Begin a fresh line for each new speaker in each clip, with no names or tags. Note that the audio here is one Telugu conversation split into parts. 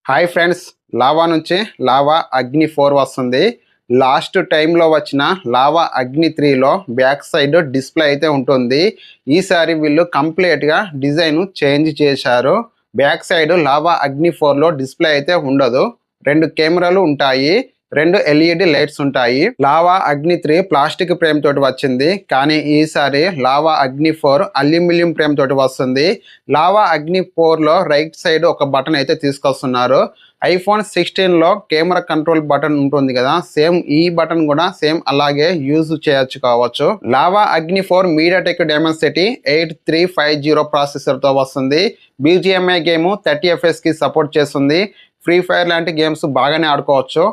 హాయ్ ఫ్రెండ్స్, లావా నుంచి లావా అగ్ని 4 వస్తుంది. లాస్ట్ టైంలో వచ్చిన లావా అగ్ని 3లో బ్యాక్ సైడ్ డిస్ప్లే అయితే ఉంటుంది. ఈసారి వీళ్ళు కంప్లీట్గా డిజైన్ చేంజ్ చేశారు. బ్యాక్ సైడ్ లావా అగ్ని 4లో డిస్ప్లే అయితే ఉండదు. 2 కెమెరాలు ఉంటాయి, 2 LED లైట్స్ ఉంటాయి. లావా అగ్ని 3 ప్లాస్టిక్ ఫ్రేమ్ తోటి వచ్చింది, కానీ ఈసారి లావా అగ్ని 4 అల్యూమినియం ఫ్రేమ్ తోటి వస్తుంది. లావా అగ్ని 4లో రైట్ సైడ్ ఒక బటన్ అయితే తీసుకొస్తున్నారు. ఐఫోన్ 16లో కెమెరా కంట్రోల్ బటన్ ఉంటుంది కదా, సేమ్ ఈ బటన్ కూడా సేమ్ అలాగే యూజ్ చేయొచ్చు కావచ్చు. లావా అగ్ని 4 మీడియాటెక్ డైమెన్సిటీ 8350 ప్రాసెసర్తో వస్తుంది. BGMI గేమ్ 30 FPS కి సపోర్ట్ చేస్తుంది. ఫ్రీ ఫైర్ లాంటి గేమ్స్ బాగానే ఆడుకోవచ్చు.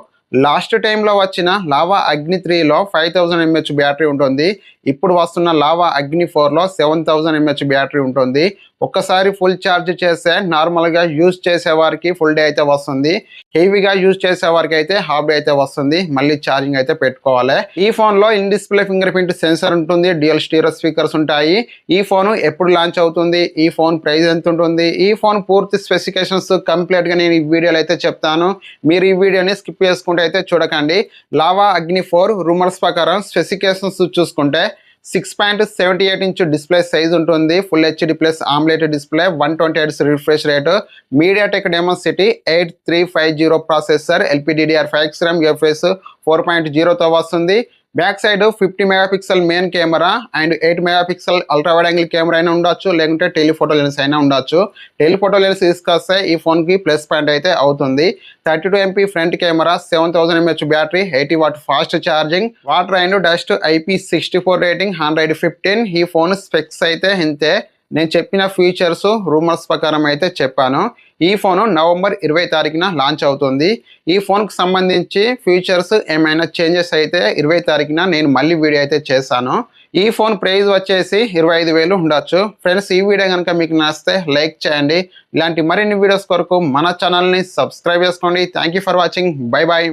లాస్ట్ టైంలో వచ్చిన లావా అగ్ని 3లో 5000 mAh బ్యాటరీ ఉంటుంది. ఇప్పుడు వస్తున్న లావా అగ్ని 4లో 7000 mAh బ్యాటరీ ఉంటుంది. ఒక్కసారి ఫుల్ ఛార్జ్ చేస్తే నార్మల్గా యూజ్ చేసే వారికి ఫుల్ డే అయితే వస్తుంది. హెవీగా యూజ్ చేసే వారికి అయితే హాఫ్ డే అయితే వస్తుంది. మళ్ళీ ఛార్జింగ్ అయితే పెట్టుకోవాలి. ఈ ఫోన్లో in display finger print sensor ఉంటుంది. డ్యూయల్ స్టీరియో స్పీకర్స్ ఉంటాయి. ఈ ఫోన్ ఎప్పుడు లాంచ్ అవుతుంది, ఈ ఫోన్ ప్రైస్ ఎంత ఉంటుంది, ఈ ఫోన్ పూర్తి స్పెసిఫికేషన్స్ కంప్లీట్గా నేను ఈ వీడియోలో అయితే చెప్తాను. మీరు ఈ వీడియోని స్కిప్ చేసుకుంటే అయితే చూడకండి. లావా అగ్ని 4 రూమర్స్ ప్రకారం స్పెసిఫికేషన్స్ చూసుకుంటే 6.78 ఇంచ్ డిస్ప్లే సైజ్ ఉంటుంది. Full HD plus omelette display, 120 Hz refresh rate, MediaTek Dimensity 8350 processor, LPDDR5 RAM, UFS 4.0తో వస్తుంది. Back side 50 megapixel main camera and 8 megapixel ultra wide angle camera అయినా ఉండొచ్చు, లేకుంటే టెలిఫోటో లెన్స్ అయినా ఉండొచ్చు. టెలిఫోటో లెన్స్ తీసుకొస్తే ఈ ఫోన్కి ప్లస్ పాయింట్ అయితే అవుతుంది. 32 MP front camera, 7000 mAh battery, 80 watt fast charging, water and dust IP64 rating, 115. ఈ ఫోన్ స్పెక్స్ అయితే ఇంతే. నేను చెప్పిన ఫీచర్స్ రూమర్స్ ప్రకారం అయితే చెప్పాను. ఈ ఫోను నవంబర్ 20 తారీఖున లాంచ్ అవుతుంది. ఈ ఫోన్కి సంబంధించి ఫీచర్స్ ఏమైనా చేంజెస్ అయితే 20 తారీఖున నేను మళ్ళీ వీడియో అయితే చేశాను. ఈ ఫోన్ ప్రైస్ వచ్చేసి 25,000 ఉండొచ్చు. ఫ్రెండ్స్, ఈ వీడియో కనుక మీకు నచ్చితే లైక్ చేయండి. ఇలాంటి మరిన్ని వీడియోస్ కొరకు మన ఛానల్ని సబ్స్క్రైబ్ చేసుకోండి. Thank you for watching. Bye bye.